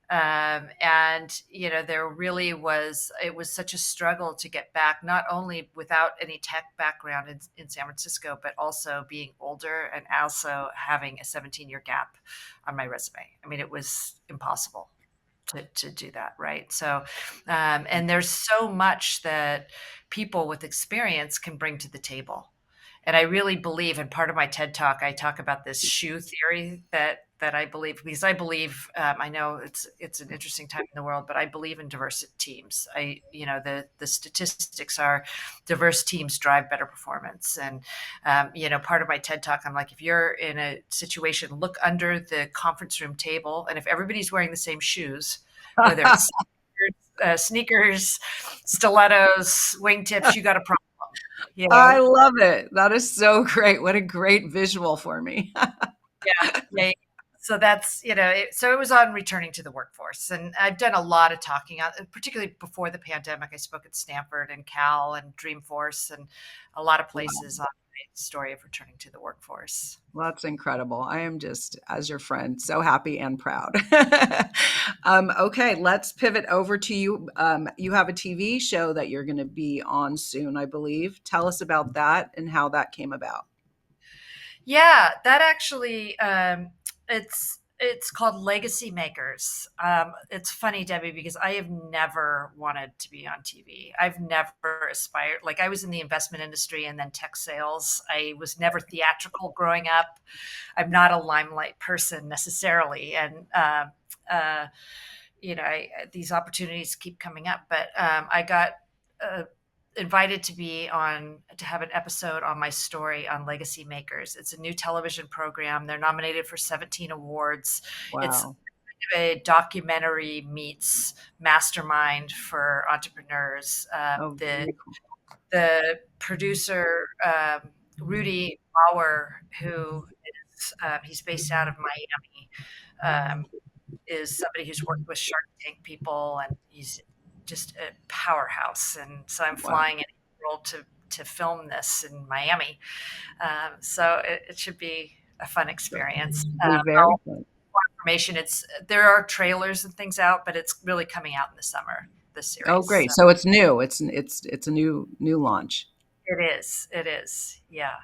And there really was, it was such a struggle to get back, not only without any tech background in San Francisco, but also being older and also having a 17-year gap on my resume. I mean, it was impossible to do that, right? So and there's so much that people with experience can bring to the table. And I really believe, and part of my TED talk, I talk about this shoe theory that I believe, because I believe, I know it's an interesting time in the world, but I believe in diverse teams. The statistics are diverse teams drive better performance. And part of my TED talk, I'm like, if you're in a situation, look under the conference room table, and if everybody's wearing the same shoes, whether it's sneakers, stilettos, wingtips, you got a problem. You I know, love it. That is so great. What a great visual for me. Yeah, yeah. So that's, so it was on returning to the workforce. And I've done a lot of talking, particularly before the pandemic. I spoke at Stanford and Cal and Dreamforce and a lot of places on my story of returning to the workforce. Well, that's incredible. I am just, as your friend, so happy and proud. Okay, let's pivot over to you. You have a TV show that you're going to be on soon, I believe. Tell us about that and how that came about. Yeah, that actually, it's called Legacy Makers. It's funny, Debbie, because I have never wanted to be on TV. I've never aspired. Like I was in the investment industry and then tech sales. I was never theatrical growing up. I'm not a limelight person necessarily, and uh, these opportunities keep coming up. But I got uh, invited to have an episode on my story on Legacy Makers. It's a new television program. They're nominated for 17 awards. It's Wow. a documentary meets mastermind for entrepreneurs. Oh, The very cool. the producer, Rudy Bauer, who He's based out of Miami. Is somebody who's worked with Shark Tank people, and he's just a powerhouse. And so I'm Wow. flying in April to film this in Miami. So it should be a fun experience. Be very fun. Information. There are trailers and things out, but it's really coming out in the summer. This Oh, series. great. So So it's new. It's a new launch. it is. It is. Yeah.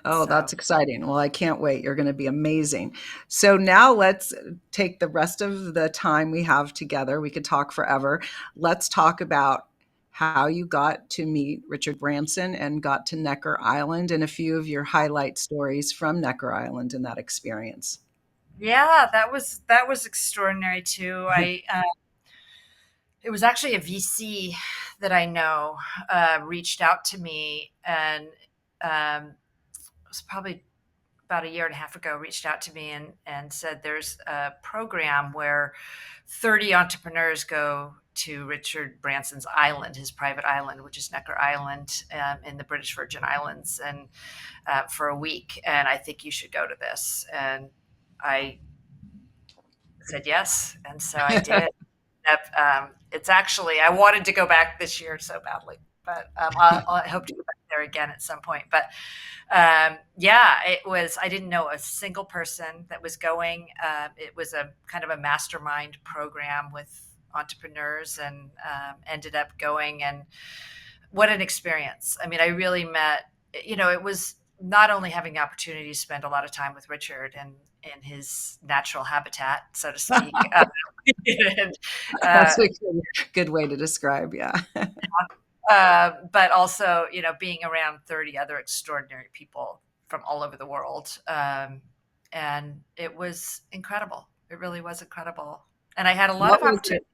Oh, So that's exciting. Well, I can't wait. You're going to be amazing. So now let's take the rest of the time we have together. We could talk forever. Let's talk about how you got to meet Richard Branson and got to Necker Island and a few of your highlight stories from Necker Island in that experience. yeah, that was extraordinary too. It was actually a VC that I know reached out to me, and it was probably about a year and a half ago, reached out to me and said there's a program where 30 entrepreneurs go to Richard Branson's island, his private island, which is Necker Island in the British Virgin Islands, and for a week. And I think you should go to this. And I said yes, and so I did. It's actually, I wanted to go back this year so badly, but I hope to go back there again at some point. But yeah, it was, I didn't know a single person that was going. It was a kind of a mastermind program with entrepreneurs, and ended up going. And what an experience. I mean, I really met, it was not only having the opportunity to spend a lot of time with Richard and in his natural habitat, so to speak. And, uh, That's a good way to describe, yeah. but also, being around 30 other extraordinary people from all over the world. And it was incredible. It really was incredible. And I had a lot What of was it? opportunity.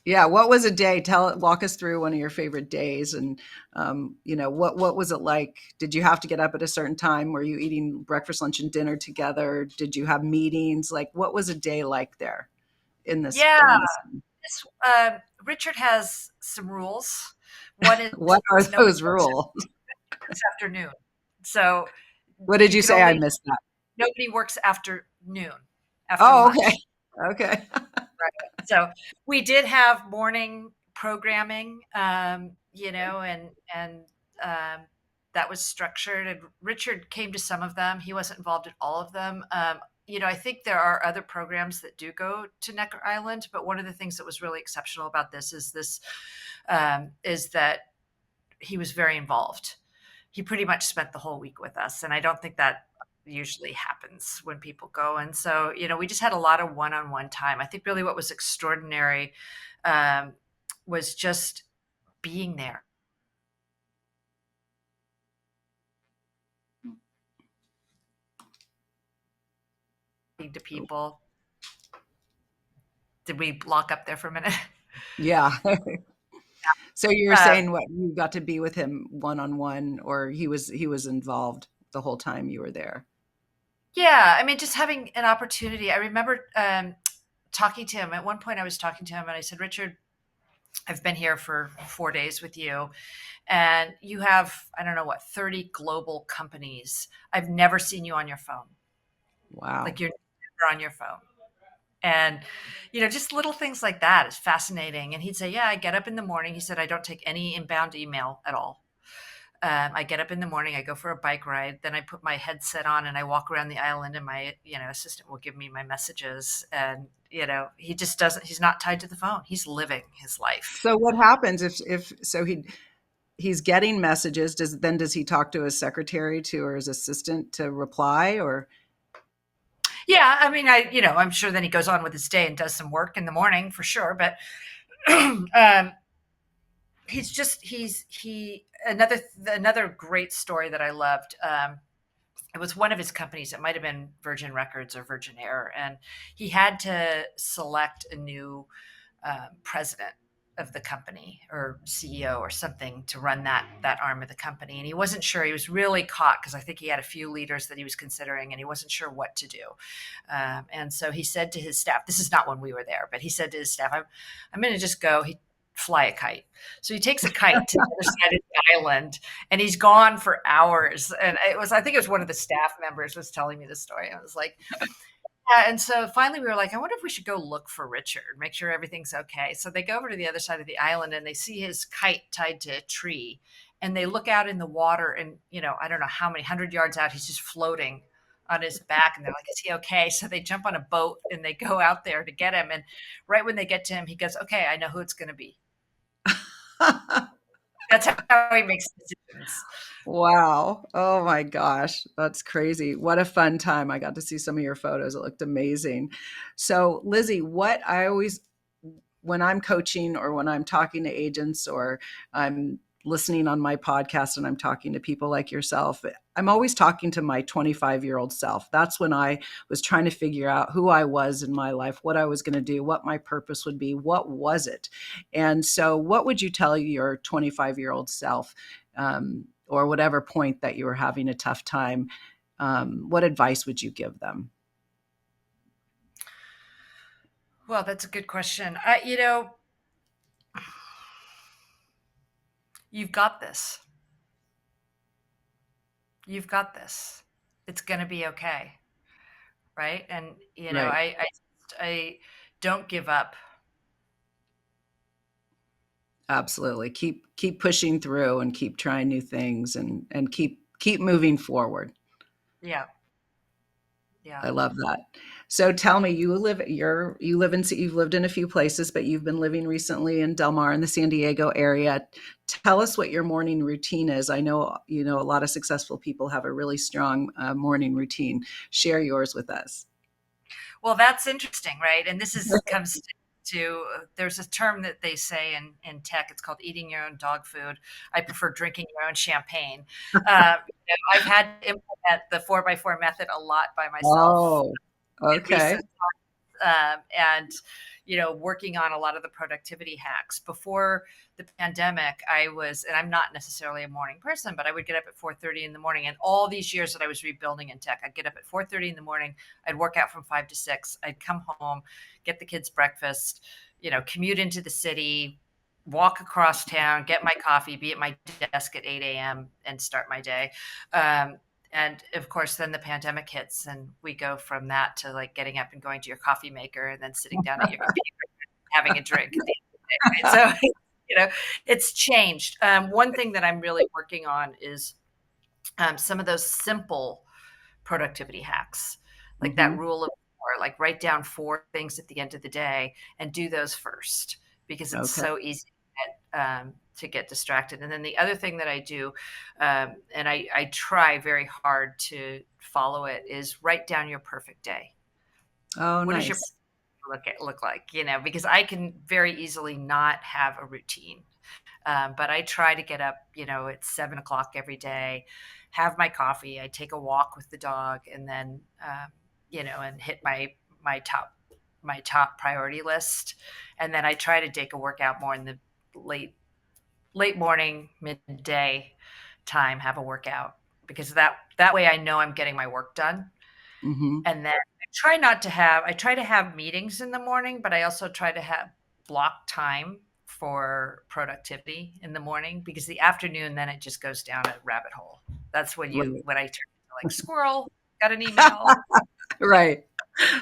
Yeah, what was a day? Walk us through one of your favorite days, and what was it like? Did you have to get up at a certain time? Were you eating breakfast, lunch, and dinner together? Did you have meetings? Like, what was a day like there in this Yeah. during this? This, Richard has some rules. One What are is nobody those works rules? this afternoon. So What did you you can say? I only, missed that. nobody works after noon, after Oh, okay, lunch. okay. So we did have morning programming, and that was structured. And Richard came to some of them. He wasn't involved in all of them. I think there are other programs that do go to Necker Island, but one of the things that was really exceptional about is that he was very involved. He pretty much spent the whole week with us, and I don't think that usually happens when people go. And so, we just had a lot of one-on-one time. I think really what was extraordinary um, was just being there to people. Did we lock up there for a minute? Yeah. So you were um, saying what you got to be with him one on one, or he was involved the whole time you were there? yeah, I mean, just having an opportunity. I remember talking to him at one point. I was talking to him, and I said, Richard, I've been here for 4 days with you, and you have, I don't know what, 30 global companies. I've never seen you on your phone. Wow. Like, you're never on your phone. And, just little things like that is fascinating. And he'd say, yeah, I get up in the morning. He said, I don't take any inbound email at all. I get up in the morning, I go for a bike ride, then I put my headset on and I walk around the island, and my, assistant will give me my messages. And, he just doesn't, he's not tied to the phone. He's living his life. So what happens if so he's getting messages, does he talk to his secretary or his assistant to reply, or Yeah. I mean, I'm sure then he goes on with his day and does some work in the morning for sure. But, another great story that I loved. It was one of his companies. It might have been Virgin Records or Virgin Air, and he had to select a new president of the company or CEO or something to run that arm of the company. And he wasn't sure. He was really caught because I think he had a few leaders that he was considering, and he wasn't sure what to do. And so he said to his staff, "This is not when we were there, but he said to his staff, I'm going to just go." fly a kite. So he takes a kite to the other side of the island and he's gone for hours. And I think it was one of the staff members was telling me this story. I was like, yeah. And so finally we were like, I wonder if we should go look for Richard, make sure everything's okay. So they go over to the other side of the island and they see his kite tied to a tree and they look out in the water and, I don't know how many 100 yards out, he's just floating on his back. And they're like, is he okay? So they jump on a boat and they go out there to get him. And right when they get to him, he goes, okay, I know who it's going to be. That's how he makes decisions. Wow. Oh my gosh. That's crazy. What a fun time. I got to see some of your photos. It looked amazing. So, Lizzie, when I'm coaching or when I'm talking to agents or I'm listening on my podcast and I'm talking to people like yourself, I'm always talking to my 25-year-old self. That's when I was trying to figure out who I was in my life, what I was going to do, what my purpose would be, what was it? And so, what would you tell your 25-year-old self, or whatever point that you were having a tough time? What advice would you give them? Well, that's a good question. You've got this. You've got this. It's going to be okay. Right. And, Right. I don't give up. Absolutely. Keep pushing through and keep trying new things and keep moving forward. Yeah. Yeah. I love that. So tell me, you've lived in a few places, but you've been living recently in Del Mar in the San Diego area. Tell us what your morning routine is. I know, a lot of successful people have a really strong morning routine. Share yours with us. Well, that's interesting, right? And this is comes to there's a term that they say in tech. It's called eating your own dog food. I prefer drinking your own champagne. I've had to implement the 4x4 method a lot by myself Oh, in okay. recent and working on a lot of the productivity hacks. Before the pandemic, and I'm not necessarily a morning person, but I would get up at 4:30 in the morning. And all these years that I was rebuilding in tech, I'd get up at 4:30 in the morning. I'd work out from 5 to 6. I'd come home, get the kids breakfast, commute into the city, walk across town, get my coffee, be at my desk at 8 a.m. and start my day. And of course, then the pandemic hits, and we go from that to like getting up and going to your coffee maker, and then sitting down at your computer, having a drink. At the end of the day, right? So, it's changed. One thing that I'm really working on is some of those simple productivity hacks, like that Hmm. rule of four, like write down 4 things at the end of the day and do those first because it's Okay. so easy to get distracted. And then the other thing that I do, and I try very hard to follow it, is write down your perfect day. Oh, What does your nice. look like? Because I can very easily not have a routine. But I try to get up, at 7 o'clock every day, have my coffee. I take a walk with the dog, and then, and hit my top priority list. And then I try to take a workout more in the late late morning, midday time. Have a workout because that way I know I'm getting my work done. Hmm. And then I try to have meetings in the morning, but I also try to have block time for productivity in the morning because the afternoon, then it just goes down a rabbit hole. That's Right. when I turn into like squirrel, got an email. Right.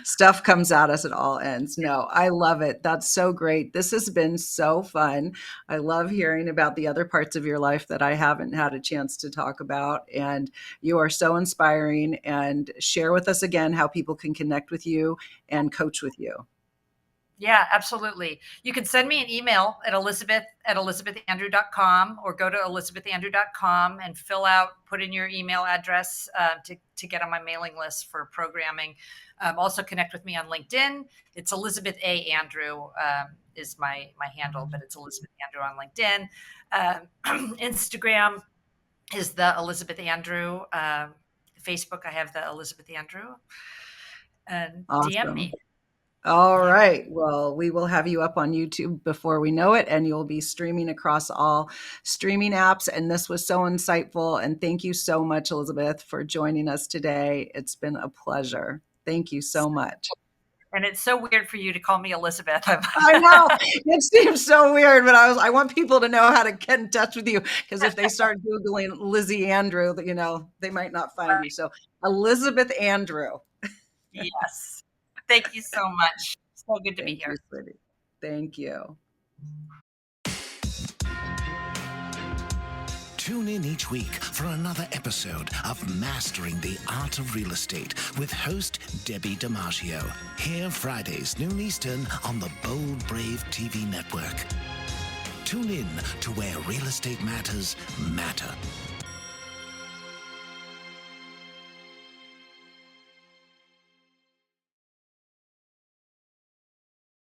Stuff comes at us at all ends. No, I love it. That's so great. This has been so fun. I love hearing about the other parts of your life that I haven't had a chance to talk about. And you are so inspiring. And share with us again how people can connect with you and coach with you. Yeah, absolutely. You can send me an email at elizabethandrew.com or go to elizabethandrew.com and put in your email address to get on my mailing list for programming. Also connect with me on LinkedIn. It's Elizabeth A. Andrew is my handle, but it's Elizabeth Andrew on LinkedIn. Instagram is the Elizabeth Andrew. Facebook, I have the Elizabeth Andrew. And DM Awesome. me. All Yeah. right. Well, we will have you up on YouTube before we know it, and you'll be streaming across all streaming apps. And this was so insightful. And thank you so much, Elizabeth, for joining us today. It's been a pleasure. Thank you so much. And it's so weird for you to call me Elizabeth. I know it seems so weird, but I want people to know how to get in touch with you, because if they start Googling Lizzie Andrew, they might not find you. So Elizabeth Andrew. Yes. Thank you so much. So good to be Thank here. you, sweetie. Thank you. Tune in each week for another episode of Mastering the Art of Real Estate with host Debbi DiMaggio. Here Fridays, noon Eastern on the Bold Brave TV network. Tune in to where real estate matters matter.